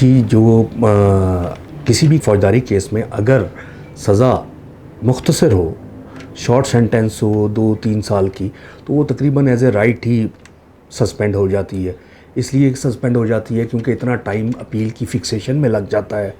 जी, जो किसी भी फ़ौजदारी केस में अगर सज़ा मुख्तसर हो, शॉर्ट सेंटेंस हो 2-3 साल की, तो वो तकरीबन as a right he suspend हो जाती है। इसलिए सस्पेंड हो जाती है क्योंकि इतना टाइम अपील की फ़िक्सेशन में लग जाता है।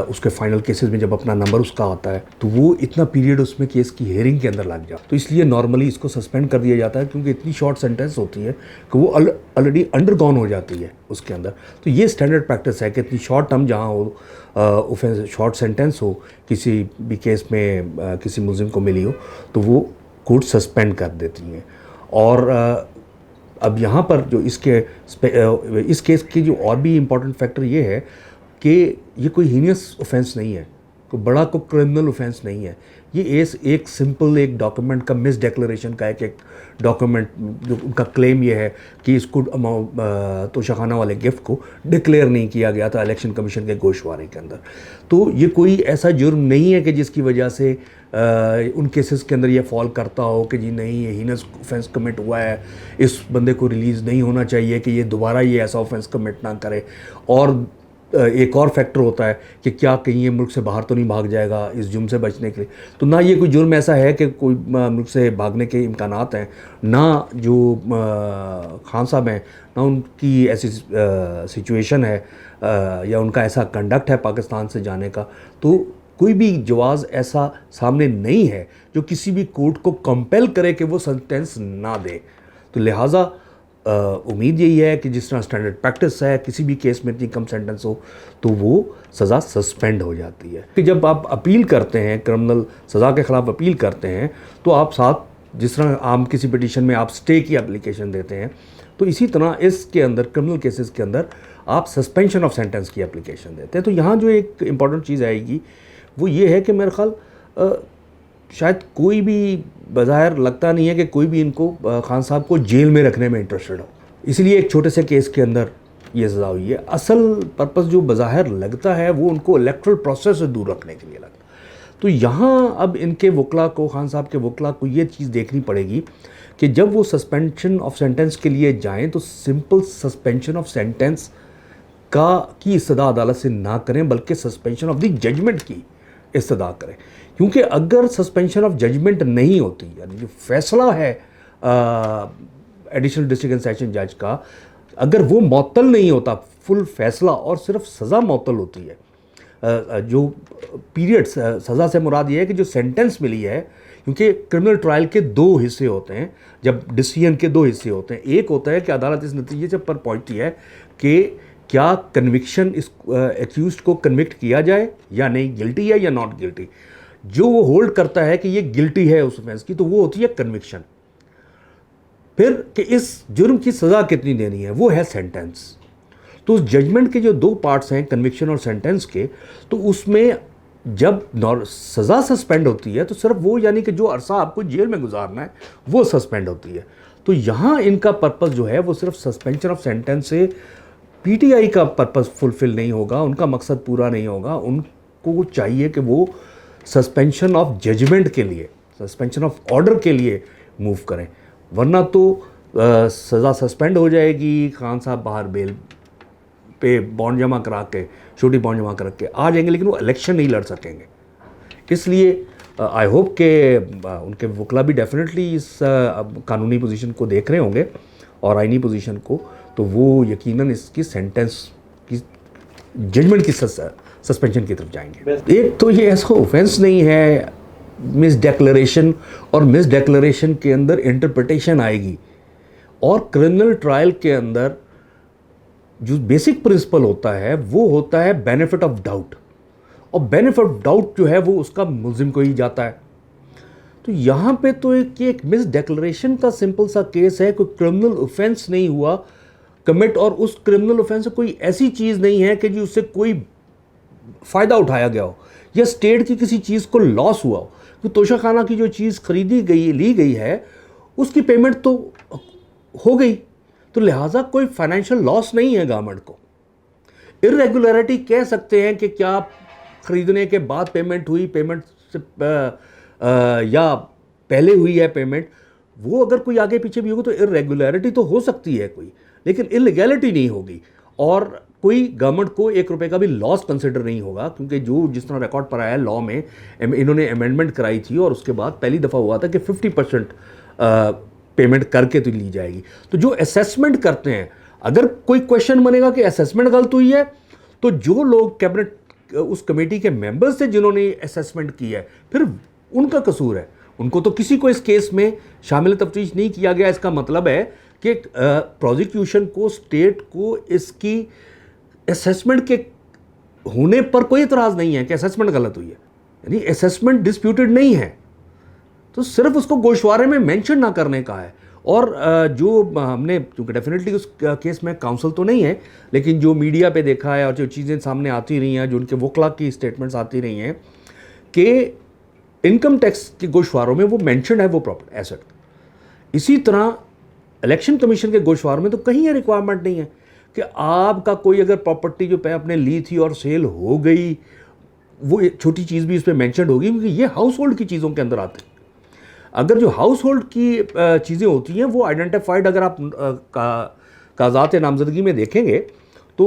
उसके फाइनल केसेस में जब अपना नंबर उसका आता है, तो वो इतना पीरियड उसमें केस की हियरिंग के अंदर लग जाता है। तो इसलिए नॉर्मली इसको सस्पेंड कर दिया जाता है क्योंकि इतनी शॉर्ट सेंटेंस होती है कि वो ऑलरेडी अंडरगॉन हो जाती है उसके अंदर। तो ये स्टैंडर्ड प्रैक्टिस है कि इतनी शॉर्ट टर्म जहाँ हो, ऑफेंस शॉर्ट सेंटेंस हो, किसी भी केस में किसी मुलजिम को मिली हो, तो वो कोर्ट सस्पेंड कर देती हैं। और अब यहाँ पर जो इस केस की जो और भी इम्पॉर्टेंट फैक्टर ये है कि ये कोई हीनियस ऑफेंस नहीं है, कोई बड़ा कोई क्रिमिनल ऑफेंस नहीं है। ये एक सिंपल एक डॉक्यूमेंट का मिस डिक्लेरेशन का एक डॉक्यूमेंट, जो उनका क्लेम ये है कि इसको तोशाखाना वाले गिफ्ट को डिक्लेयर नहीं किया गया था इलेक्शन कमीशन के गोशवारे के अंदर। तो ये कोई ऐसा जुर्म नहीं है कि जिसकी वजह से उन केसेस के अंदर ये फॉल करता हो कि जी नहीं, ये हीनस ऑफेंस कमिट हुआ है, इस बंदे को रिलीज़ नहीं होना चाहिए कि ये दोबारा ये ऐसा ऑफेंस कमिट ना करे। और एक और फैक्टर होता है कि क्या कहीं ये मुल्क से बाहर तो नहीं भाग जाएगा इस जुर्म से बचने के लिए। तो ना ये कोई जुर्म ऐसा है कि कोई मुल्क से भागने के इम्कानात हैं, ना जो खान साहब हैं, ना उनकी ऐसी सिचुएशन है या उनका ऐसा कंडक्ट है पाकिस्तान से जाने का। तो कोई भी जवाज़ ऐसा सामने नहीं है जो किसी भी कोर्ट को कंपेल करे कि वो सेंटेंस ना दे। तो लिहाजा उम्मीद यही है कि जिस तरह स्टैंडर्ड प्रैक्टिस है, किसी भी केस में इतनी कम सेंटेंस हो तो वो सज़ा सस्पेंड हो जाती है। कि जब आप अपील करते हैं, क्रिमिनल सज़ा के ख़िलाफ़ अपील करते हैं, तो आप साथ जिस तरह आम किसी पिटीशन में आप स्टे की एप्लीकेशन देते हैं, तो इसी तरह इसके अंदर क्रिमिनल केसेस के अंदर आप सस्पेंशन ऑफ सेंटेंस की एप्लीकेशन देते हैं। तो यहाँ जो एक इम्पॉर्टेंट चीज़ आएगी वो ये है कि मेरे ख्याल शायद कोई भी बज़ाहिर लगता नहीं है कि कोई भी इनको खान साहब को जेल में रखने में इंटरेस्टेड हो, इसलिए एक छोटे से केस के अंदर ये सज़ा हुई है। असल पर्पस जो बज़ाहिर लगता है वो उनको इलेक्टोरल प्रोसेस से दूर रखने के लिए लगता है। तो यहाँ अब इनके वकला को, खान साहब के वकला को ये चीज़ देखनी पड़ेगी कि जब वो सस्पेंशन ऑफ सेंटेंस के लिए जाएँ तो सिंपल सस्पेंशन ऑफ सेंटेंस की इस्तदा अदालत से ना करें, बल्कि सस्पेंशन ऑफ द जजमेंट की इस्तदा करें। क्योंकि अगर सस्पेंशन ऑफ जजमेंट नहीं होती, यानी जो फैसला है एडिशनल डिस्ट्रिक्ट एंड सेशन जज का, अगर वो मअतल नहीं होता, फुल फैसला और सिर्फ सज़ा मअतल होती है, जो पीरियड सज़ा से मुराद ये है कि जो सेंटेंस मिली है, क्योंकि क्रिमिनल ट्रायल के दो हिस्से होते हैं, जब डिसीजन के दो हिस्से होते हैं। एक होता है कि अदालत इस नतीजे से पर पहुंचती है कि क्या कन्विक्शन इस एक्यूज को कन्विक्ट किया जाए या नहीं, गिल्टी है या नॉट गिल्टी। जो वो होल्ड करता है कि ये गिल्टी है उस ऑफेंस की, तो वो होती है कन्विक्शन। फिर कि इस जुर्म की सज़ा कितनी देनी है, वो है सेंटेंस। तो उस जजमेंट के जो दो पार्ट्स हैं, कन्विक्शन और सेंटेंस के, तो उसमें जब सज़ा सस्पेंड होती है तो सिर्फ वो, यानी कि जो अरसा आपको जेल में गुजारना है, वो सस्पेंड होती है। तो यहाँ इनका पर्पस जो है वो सिर्फ सस्पेंशन ऑफ सेंटेंस से पीटीआई का पर्पस फुलफिल नहीं होगा, उनका मकसद पूरा नहीं होगा। उनको चाहिए कि वो सस्पेंशन ऑफ जजमेंट के लिए, सस्पेंशन ऑफ ऑर्डर के लिए मूव करें, वरना तो सज़ा सस्पेंड हो जाएगी, खान साहब बाहर बेल पे बॉन्ड जमा करा के, छोटी बॉन्ड जमा करा के आ जाएंगे, लेकिन वो इलेक्शन नहीं लड़ सकेंगे। इसलिए आई होप कि उनके वकला भी डेफिनेटली इस कानूनी पोजीशन को देख रहे होंगे और आईनी पोजीशन को, तो वो यकीनन इसकी सेंटेंस की जजमेंट की सस्पेंशन की तरफ जाएंगे। एक तो ये ऐसा ऑफेंस नहीं है मिस डिक्लेरेशन, और मिस डिक्लेरेशन के अंदर इंटरप्रिटेशन आएगी। और क्रिमिनल ट्रायल के अंदर जो बेसिक प्रिंसिपल होता है वो होता है बेनिफिट ऑफ डाउट, और बेनिफिट ऑफ डाउट जो है वो उसका मुल्जिम को ही जाता है। तो यहाँ पे तो एक मिस डिक्लेरेशन का सिंपल सा केस है, कोई क्रिमिनल ऑफेंस नहीं हुआ कमिट, और उस क्रिमिनल ऑफेंस से कोई ऐसी चीज़ नहीं है कि जी उससे कोई फ़ायदा उठाया गया हो या स्टेट की किसी चीज़ को लॉस हुआ हो। तो तोशाखाना की जो चीज़ ली गई है, उसकी पेमेंट तो हो गई, तो लिहाजा कोई फाइनेंशियल लॉस नहीं है गवर्नमेंट को। इर्रेगुलरिटी कह सकते हैं कि क्या ख़रीदने के बाद पेमेंट हुई, पेमेंट से या पहले हुई है पेमेंट, वो अगर कोई आगे पीछे भी होगा तो इर्रेगुलरिटी तो हो सकती है कोई, लेकिन इलीगैलिटी नहीं होगी। और कोई गवर्नमेंट को 1 रुपये का भी लॉस कंसिडर नहीं होगा, क्योंकि जो जिस तरह रिकॉर्ड पर आया लॉ में, इन्होंने अमेंडमेंट कराई थी और उसके बाद पहली दफ़ा हुआ था कि 50% पेमेंट करके तो ली जाएगी। तो जो असेसमेंट करते हैं, अगर कोई क्वेश्चन बनेगा कि असेसमेंट गलत हुई है, तो जो लोग कैबिनेट उस कमेटी के मेंबर्स थे जिन्होंने असेसमेंट की है, फिर उनका कसूर है। उनको तो किसी को इस केस में शामिल तफ्तीश नहीं किया गया। इसका मतलब है कि प्रोसिक्यूशन को, स्टेट को इसकी असेसमेंट के होने पर कोई इतराज़ नहीं है कि असेसमेंट गलत हुई है, यानी असेसमेंट डिस्प्यूटेड नहीं है, तो सिर्फ उसको गोशवारे में मेंशन ना करने का है। और जो हमने, क्योंकि डेफिनेटली उस केस में काउंसिल तो नहीं है, लेकिन जो मीडिया पे देखा है और जो चीज़ें सामने आती रही हैं, जो उनके वकला की स्टेटमेंट्स आती रही हैं कि इनकम टैक्स के गोशवारों में वो मेंशन है वो प्रॉपर्टी एसेट। इसी तरह इलेक्शन कमीशन के गोशवारों में तो कहीं ये रिक्वायरमेंट नहीं है कि आपका कोई अगर प्रॉपर्टी जो आपने ली थी और सेल हो गई, वो छोटी चीज़ भी इस पर मैंशन होगी, क्योंकि ये हाउस होल्ड की चीज़ों के अंदर आते हैं। अगर जो हाउस होल्ड की चीज़ें होती हैं वो आइडेंटिफाइड, अगर आप कागजात नामजदगी में देखेंगे तो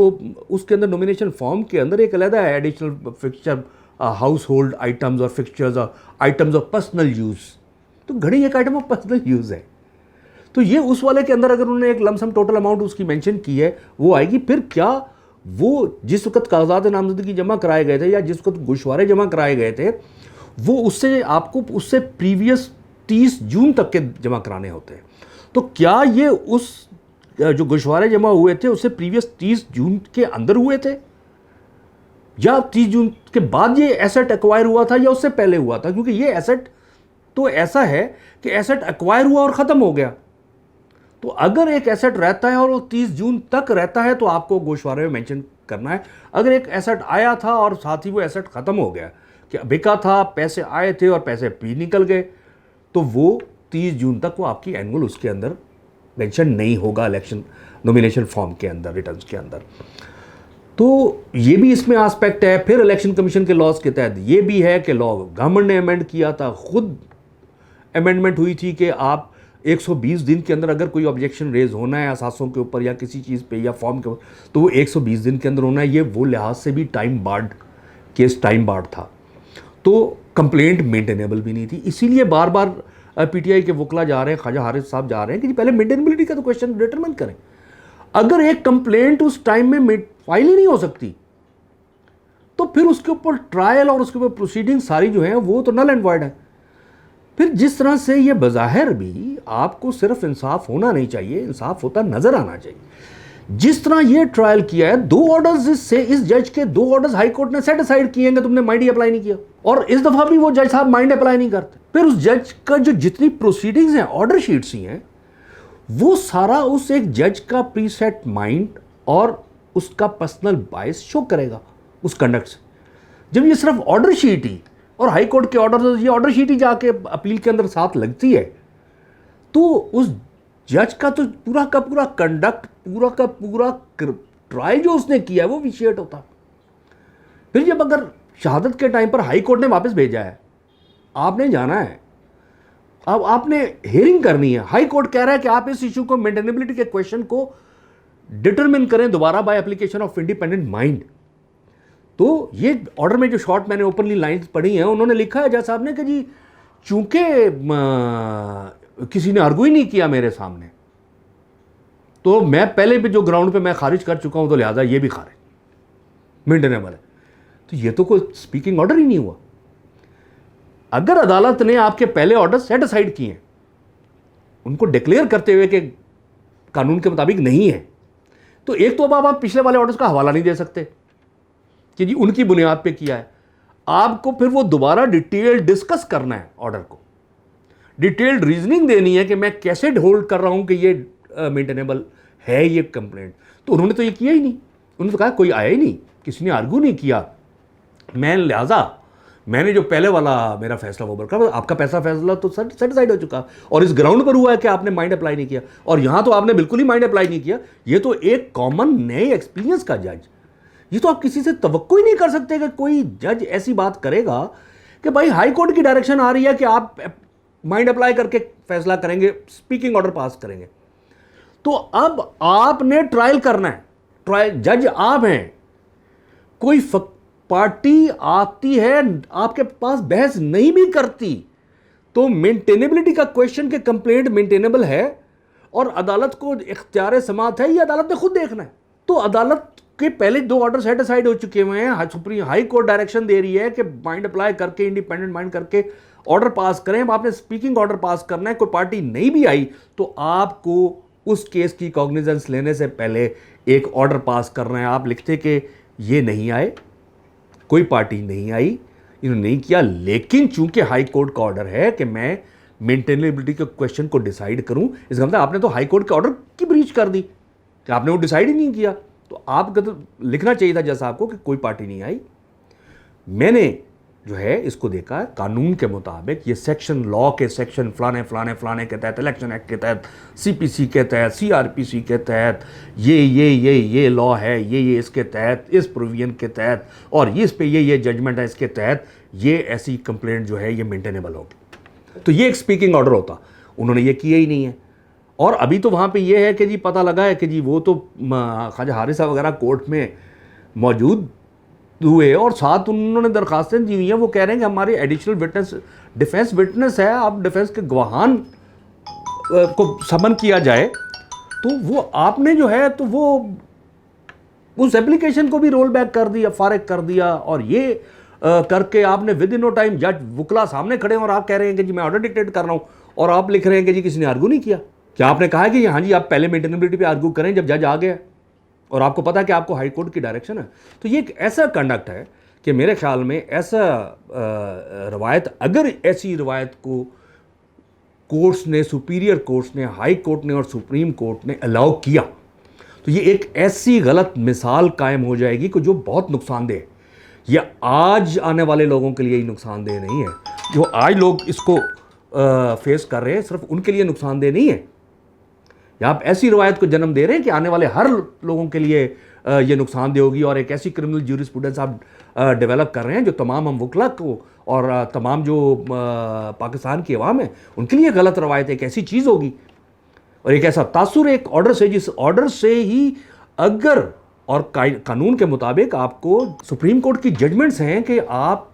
उसके अंदर नॉमिनेशन फॉर्म के अंदर एक अलग है additional fixture house hold items और फिक्सचर्स और आइटम्स ऑफ पर्सनल यूज़। तो घड़ी एक आइटम ऑफ पर्सनल यूज़ है, तो ये उस वाले के अंदर अगर उन्होंने एक लमसम टोटल अमाउंट उसकी मेंशन की है वो आएगी। फिर क्या वो जिस वक्त कागजात नामजदगी जमा कराए गए थे या जिस वक्त गोशवारे जमा कराए गए थे, वो उससे आपको उससे प्रीवियस 30 जून तक के जमा कराने होते हैं। तो क्या ये उस जो गोशवारे जमा हुए थे उससे प्रीवियस 30 जून के अंदर हुए थे, या 30 जून के बाद ये एसेट एक्वायर हुआ था, या उससे पहले हुआ था? क्योंकि ये एसेट तो ऐसा है कि एसेट एक्वायर हुआ और ख़त्म हो गया। तो अगर एक एसेट रहता है और वो 30 जून तक रहता है तो आपको गोशवारे में मेंशन करना है। अगर एक एसेट आया था और साथ ही वो एसेट ख़त्म हो गया, कि बिका था, पैसे आए थे और पैसे भी निकल गए, तो वो 30 जून तक वो आपकी एनुअल उसके अंदर मेंशन नहीं होगा इलेक्शन नॉमिनेशन फॉर्म के अंदर, रिटर्न्स के अंदर। तो ये भी इसमें एस्पेक्ट है। फिर इलेक्शन कमीशन के लॉज के तहत ये भी है कि लॉ गवर्नमेंट ने अमेंड किया था, खुद अमेंडमेंट हुई थी कि आप 120 दिन के अंदर अगर कोई ऑब्जेक्शन रेज होना है असासों के ऊपर या किसी चीज़ पे या फॉर्म के ऊपर, तो वो 120 दिन के अंदर होना है। ये वो लिहाज से भी time barred case, time barred था, तो कंप्लेंट मेंटेनेबल भी नहीं थी। इसीलिए बार बार पीटीआई के वकला जा रहे हैं, ख्वाजा हारिस साहब जा रहे हैं कि जी पहले मेंटेनेबिलिटी का तो क्वेश्चन डिटरमिन करें। अगर एक कंप्लेंट उस टाइम में फाइल ही नहीं हो सकती, तो फिर उसके ऊपर ट्रायल और उसके ऊपर प्रोसीडिंग सारी जो है वो तो नल एंड वॉइड है। फिर जिस तरह से ये बज़ाहिर भी आपको सिर्फ इंसाफ होना नहीं चाहिए, इंसाफ होता नजर आना चाहिए। जिस तरह ये ट्रायल किया है, 2 ऑर्डर्स से इस जज के 2 ऑर्डर्स हाई कोर्ट ने सेट असाइड किए हैं कि तुमने माइंड ही अप्लाई नहीं किया, और इस दफा भी वो जज साहब माइंड अप्लाई नहीं करते। फिर उस जज का जो जितनी प्रोसीडिंग्स हैं, ऑर्डर शीट्स ही हैं, वो सारा उस एक जज का प्रीसेट माइंड और उसका पर्सनल बायस शो करेगा उस कंडक्ट से। जब ये सिर्फ ऑर्डर शीट ही और हाई कोर्ट के ऑर्डर, ये ऑर्डर शीट ही जाके अपील के अंदर साथ लगती है, तो उस जज का तो पूरा का पूरा कंडक्ट, पूरा का पूरा ट्रायल जो उसने किया है वो विशिएट होता। फिर जब अगर शहादत के टाइम पर हाई कोर्ट ने वापस भेजा है, आपने जाना है, अब आपने हियरिंग करनी है, हाई कोर्ट कह रहा है कि आप इस इशू को, मेंटेनेबिलिटी के क्वेश्चन को डिटरमिन करें दोबारा by application of independent mind. तो ये ऑर्डर में जो शॉर्ट मैंने ओपनली लाइंस पढ़ी हैं, उन्होंने लिखा है जज साहब ने कि जी चूंकि किसी ने आर्गू ही नहीं किया मेरे सामने, तो मैं पहले भी जो ग्राउंड पे मैं खारिज कर चुका हूं, तो लिहाजा ये भी खारिज मेंटेनेबल है। तो ये तो कोई स्पीकिंग ऑर्डर ही नहीं हुआ। अगर अदालत ने आपके पहले ऑर्डर सेट असाइड किए हैं, उनको डिक्लेयर करते हुए कि कानून के मुताबिक नहीं है, तो एक तो अब आप पिछले वाले ऑर्डर्स का हवाला नहीं दे सकते कि जी उनकी बुनियाद पे किया है। आपको फिर वो दोबारा डिटेल डिस्कस करना है, ऑर्डर को डिटेल्ड रीजनिंग देनी है कि मैं कैसे होल्ड कर रहा हूं कि ये मेंटेनेबल है ये कंप्लेंट। तो उन्होंने तो ये किया ही नहीं, उन्होंने तो कहा कोई आया ही नहीं, किसी ने आर्गू नहीं किया, मैं लिहाजा मैंने जो पहले वाला मेरा फैसला वो बरकरार, आपका पैसा फैसला तो सेटिसाइड हो चुका और इस ग्राउंड पर हुआ है कि आपने माइंड अप्लाई नहीं किया, और यहां तो आपने बिल्कुल ही माइंड अप्लाई नहीं किया। ये तो एक कॉमन नए एक्सपीरियंस का जज, ये तो आप किसी से तवक्को ही नहीं कर सकते कि कोई जज ऐसी बात करेगा कि भाई हाई कोर्ट की डायरेक्शन आ रही है कि आप माइंड अप्लाई करके फैसला करेंगे, स्पीकिंग ऑर्डर पास करेंगे, तो अब आपने ट्रायल करना है, ट्रायल जज आप हैं, कोई पार्टी आती है आपके पास बहस नहीं भी करती तो मेंटेनेबिलिटी का क्वेश्चन के कंप्लेंट मेंटेनेबल है और अदालत को इख्तियार समात है, ये अदालत ने खुद देखना है। तो अदालत के पहले 2 ऑर्डर सेटिसाइड हो चुके हुए हैं, सुप्रीम हाई कोर्ट डायरेक्शन दे रही है कि माइंड अप्लाई करके, इंडिपेंडेंट माइंड करके ऑर्डर पास करें। अब आपने स्पीकिंग ऑर्डर पास करना है, कोई पार्टी नहीं भी आई तो आपको उस केस की कॉग्निजेंस लेने से पहले एक ऑर्डर पास करना है। आप लिखते कि ये नहीं आए, कोई पार्टी नहीं आई, इन्होंने नहीं किया, लेकिन चूंकि हाई कोर्ट का ऑर्डर है कि मैं मेंटेनेबिलिटी के क्वेश्चन को डिसाइड करूं, इसका मतलब आपने तो हाई कोर्ट के ऑर्डर की ब्रीच कर दी कि आपने वो डिसाइड ही नहीं किया। तो आपको तो लिखना चाहिए था जैसा आपको कि कोई पार्टी नहीं आई। मैंने जो है इसको देखा कानून के मुताबिक, ये सेक्शन लॉ के सेक्शन फलाने फलाने फलाने के तहत, इलेक्शन एक्ट के तहत, सीपीसी के तहत, सीआरपीसी के तहत, ये लॉ है, ये इसके तहत, इस प्रोविजन के तहत, और इस पे ये जजमेंट है इसके तहत, ये ऐसी कंप्लेंट जो है ये मेंटेनेबल होगी। तो ये एक स्पीकिंग ऑर्डर होता, उन्होंने ये किया ही नहीं है। और अभी तो वहाँ पे ये है कि जी पता लगा है कि जी वो तो ख्वाजा हारिसा वगैरह कोर्ट में मौजूद हुए और साथ उन्होंने दरखास्तें दी हुई हैं। वो कह रहे हैं कि हमारी एडिशनल विटनेस डिफेंस विटनेस है, अब डिफेंस के गवाहान को समन किया जाए। तो वो आपने जो है तो वो उस एप्लीकेशन को भी रोल बैक कर दिया, फारिग कर दिया, और ये करके आपने विद इन नो टाइम जज वुकला सामने खड़े हैं और आप कह रहे हैं कि जी मैं ऑर्डर डिक्टेट कर रहा हूँ, और आप लिख रहे हैं कि जी किसी ने आर्गू नहीं किया। क्या आपने कहा है कि हाँ जी आप पहले मेंटेनेबिलिटी पे आर्गू करें जब जज आ गया और आपको पता है कि आपको हाई कोर्ट की डायरेक्शन है? तो ये एक ऐसा कंडक्ट है कि मेरे ख्याल में ऐसा रवायत, अगर ऐसी रवायत को कोर्ट्स ने, सुपीरियर कोर्ट्स ने, हाई कोर्ट ने और सुप्रीम कोर्ट ने अलाउ किया, तो ये एक ऐसी गलत मिसाल कायम हो जाएगी कि जो बहुत नुकसानदेह है। यह आज आने वाले लोगों के लिए ही नुकसानदेह नहीं है, जो आज लोग इसको फेस कर रहे हैं सिर्फ उनके लिए नुकसानदेह नहीं है। या आप ऐसी रवायत को जन्म दे रहे हैं कि आने वाले हर लोगों के लिए ये नुकसानदेह होगी, और एक ऐसी क्रिमिनल ज्यूरिस्प्रूडेंस आप डेवलप कर रहे हैं जो तमाम हम वकला को और तमाम जो पाकिस्तान की अवाम है उनके लिए गलत रवायत एक ऐसी चीज़ होगी, और एक ऐसा तासुर एक ऑर्डर से, जिस ऑर्डर से ही अगर और कानून के मुताबिक आपको सुप्रीम कोर्ट की जजमेंट्स हैं कि आप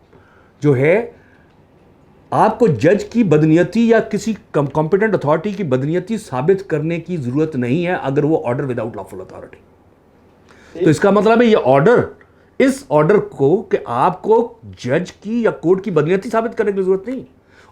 जो है आपको जज की बदनीयती या किसी कॉम्पिटेंट अथॉरिटी की बदनीयती साबित करने की ज़रूरत नहीं है अगर वो ऑर्डर विदाउट लॉफुल अथॉरिटी। तो इसका मतलब है ये ऑर्डर, इस ऑर्डर को कि आपको जज की या कोर्ट की बदनीयती साबित करने की ज़रूरत नहीं,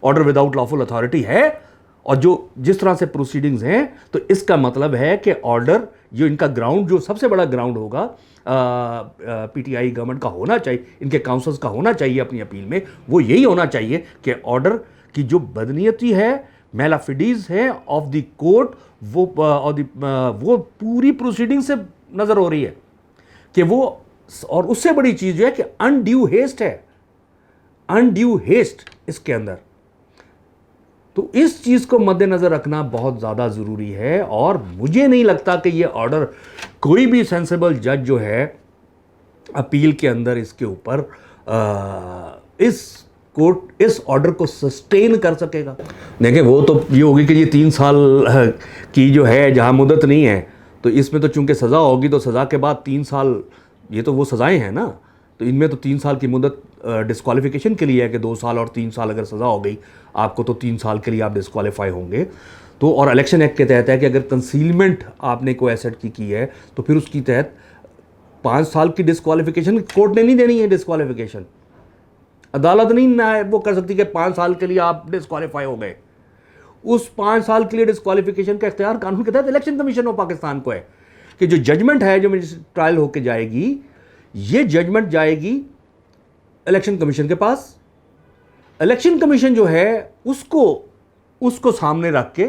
ऑर्डर विदाउट लॉफुल अथॉरिटी है। और जो जिस तरह से प्रोसीडिंग्स हैं, तो इसका मतलब है कि ऑर्डर, जो इनका ग्राउंड, जो सबसे बड़ा ग्राउंड होगा पीटीआई गवर्नमेंट का होना चाहिए, इनके काउंसिल्स का होना चाहिए अपनी अपील में, वो यही होना चाहिए कि ऑर्डर की जो बदनीयती है, मेलाफिडीज है ऑफ द कोर्ट, वो पूरी प्रोसीडिंग से नज़र हो रही है कि वो, और उससे बड़ी चीज़ जो है कि अनड्यू हेस्ट है, अनड्यू हेस्ट इसके अंदर। तो इस चीज़ को मद्देनज़र रखना बहुत ज़्यादा ज़रूरी है, और मुझे नहीं लगता कि ये ऑर्डर कोई भी सेंसिबल जज जो है अपील के अंदर इसके ऊपर इस ऑर्डर को सस्टेन कर सकेगा। देखिए वो तो ये होगी कि ये 3 साल की जो है जहाँ मुद्दत नहीं है, तो इसमें तो चूंकि सज़ा होगी तो सज़ा के बाद 3 साल, ये तो वो सज़ाएँ हैं ना, तो इनमें तो 3 साल की मुद्दत डिस्क्वालिफिकेशन के लिए है कि 2 साल और 3 साल अगर सज़ा हो गई आपको तो 3 साल के लिए आप डिस्क्वालीफाई होंगे। तो और इलेक्शन एक्ट के तहत है कि अगर कंसीलमेंट आपने कोई एसेट की है तो फिर उसकी तहत 5 साल की डिस्क्वालिफिकेशन कोर्ट ने नहीं देनी है। डिस्क्वालिफिकेशन अदालत नहीं ना वो कर सकती कि 5 साल के लिए आप डिस्क्वालीफाई हो गए। उस 5 साल के लिए डिस्क्वालिफिकेशन का इख्तियार कानून के तहत इलेक्शन कमीशन ऑफ पाकिस्तान को है कि जो जजमेंट है, जो ट्रायल होकर जाएगी, ये जजमेंट जाएगी इलेक्शन कमीशन के पास। इलेक्शन कमीशन जो है उसको सामने रख के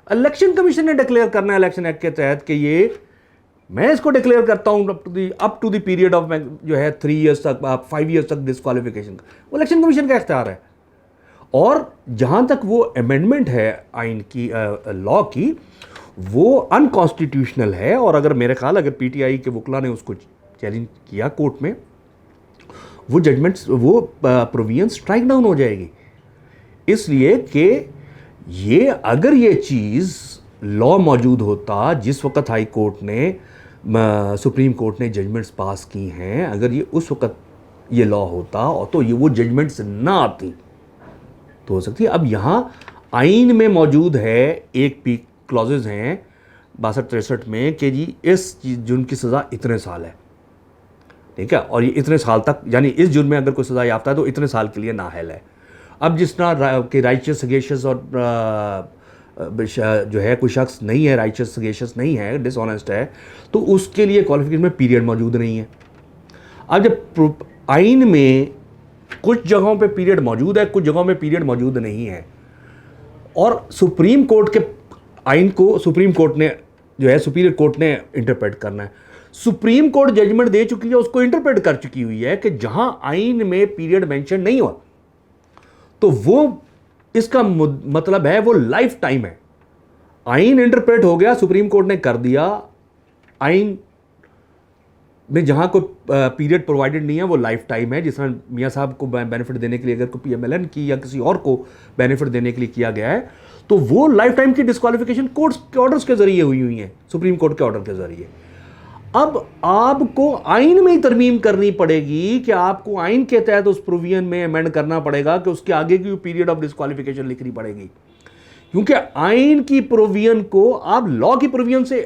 इलेक्शन कमीशन ने डिक्लेयर करना है इलेक्शन एक्ट के तहत कि ये मैं इसको डिक्लेयर करता हूँ up to the period of जो है 3 ईयर्स तक, 5 ईयर्स तक डिस्क्वालिफिकेशन का वो इलेक्शन कमीशन का इख्तियार है। और जहाँ तक वो अमेंडमेंट है आइन की, लॉ की, वो अनकॉन्स्टिट्यूशनल है। और अगर मेरे ख्याल अगर पीटीआई के वकला ने उसको चैलेंज किया कोर्ट में, वो जजमेंट्स, वो प्रोविजन स्ट्राइक डाउन हो जाएगी। इसलिए कि ये अगर ये चीज़ लॉ मौजूद होता जिस वक्त हाई कोर्ट ने सुप्रीम कोर्ट ने जजमेंट्स पास की हैं, अगर ये उस वक्त ये लॉ होता और तो ये वो जजमेंट्स ना आती तो हो सकती है। अब यहाँ आइन में मौजूद है एक पी क्लॉजेज हैं 62-63 में कि जी इस जुर्म की सज़ा इतने साल है, ठीक है, और ये इतने साल तक, यानी इस जुर्म में अगर कोई सज़ा याफ्ता है तो इतने साल के लिए नाअहल है। अब जिस तरह कि राइचियस सगेशियस और जो है कोई शख्स नहीं है, राइचियस सगेशियस नहीं है, डिसऑनेस्ट है, तो उसके लिए क्वालिफिकेशन में पीरियड मौजूद नहीं है। अब जब आइन में कुछ जगहों पे पीरियड मौजूद है, कुछ जगहों में पीरियड मौजूद नहीं है, और सुप्रीम कोर्ट के आइन को सुप्रीम कोर्ट ने जो है सुपीरियर कोर्ट ने इंटरप्रेट करना है। सुप्रीम कोर्ट जजमेंट दे चुकी है, उसको इंटरप्रेट कर चुकी हुई है कि जहां आइन में पीरियड मेंशन नहीं हुआ तो वो, इसका मतलब है वो लाइफ टाइम है। आइन इंटरप्रेट हो गया, सुप्रीम कोर्ट ने कर दिया, आइन में जहां कोई पीरियड प्रोवाइडेड नहीं है वो लाइफ टाइम है। जिस तरह मियाँ साहब को बेनिफिट देने के लिए अगर कोई पीएमएलएन की या किसी और को बेनिफिट देने के लिए किया गया है तो वो लाइफ टाइम की डिस्क्वालिफिकेशन कोर्ट्स के ऑर्डर्स के जरिए हुई है, सुप्रीम कोर्ट के ऑर्डर के जरिए। अब आपको आइन में ही तरमीम करनी पड़ेगी कि आपको आइन के तहत उस प्रोविजन में अमेंड करना पड़ेगा कि उसके आगे की पीरियड ऑफ डिस्क्वालिफिकेशन लिखनी पड़ेगी, क्योंकि आइन की प्रोविजन को आप लॉ की प्रोविजन से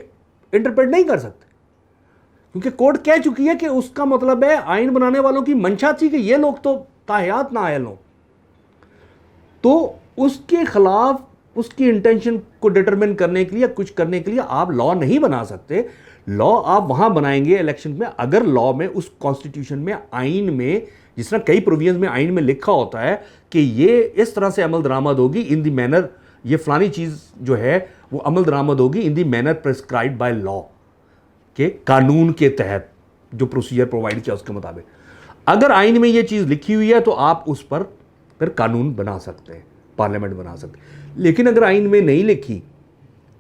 इंटरप्रेट नहीं कर सकते, क्योंकि कोर्ट कह चुकी है कि उसका मतलब है आइन बनाने वालों की मंशा थी कि ये लोग तो ताहयात नाअहल हों, तो उसके खिलाफ उसकी इंटेंशन को डिटरमिन करने के लिए, कुछ करने के लिए आप लॉ नहीं बना सकते। लॉ आप वहां बनाएंगे इलेक्शन में अगर लॉ में, उस कॉन्स्टिट्यूशन में, आइन में, जिस तरह कई प्रोविजंस में आइन में लिखा होता है कि ये इस तरह से अमल दरामद होगी इन दी मैनर, ये फलानी चीज़ जो है वो अमल दरामद होगी इन दी मैनर प्रिस्क्राइब्ड बाय लॉ, के कानून के तहत जो प्रोसीजर प्रोवाइड किया उसके मुताबिक। अगर आइन में ये चीज़ लिखी हुई है तो आप उस पर फिर कानून बना सकते हैं, पार्लियामेंट बना सकते हैं। लेकिन अगर आइन में नहीं लिखी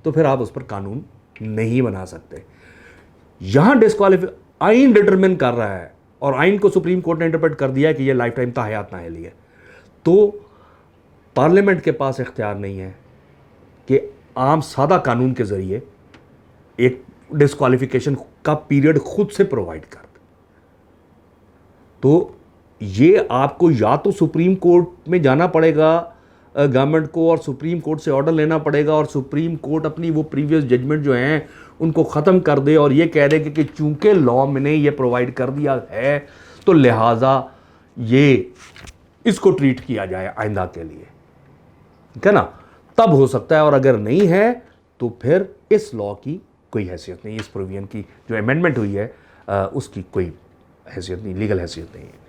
तो फिर आप उस पर कानून नहीं बना सकते। यहां आइन डिटरमिन कर रहा है और आइन को सुप्रीम कोर्ट ने इंटरप्रेट कर दिया है कि यह लाइफ टाइम ताहयात नाअहली है, तो पार्लियामेंट के पास इख्तियार नहीं है कि आम सादा कानून के जरिए एक डिस्क्वालिफिकेशन का पीरियड खुद से प्रोवाइड कर दे। तो ये आपको या तो सुप्रीम कोर्ट में जाना पड़ेगा गवर्नमेंट को और सुप्रीम कोर्ट से ऑर्डर लेना पड़ेगा और सुप्रीम कोर्ट अपनी वो प्रीवियस जजमेंट जो हैं उनको ख़त्म कर दे और ये कह दे कि चूंकि लॉ मैंने ये प्रोवाइड कर दिया है तो लिहाजा ये इसको ट्रीट किया जाए आइंदा के लिए, ठीक है ना, तब हो सकता है। और अगर नहीं है तो फिर इस लॉ की कोई हैसियत नहीं, इस प्रोविजन की जो अमेंडमेंट हुई है उसकी कोई हैसियत नहीं, लीगल हैसियत नहीं है।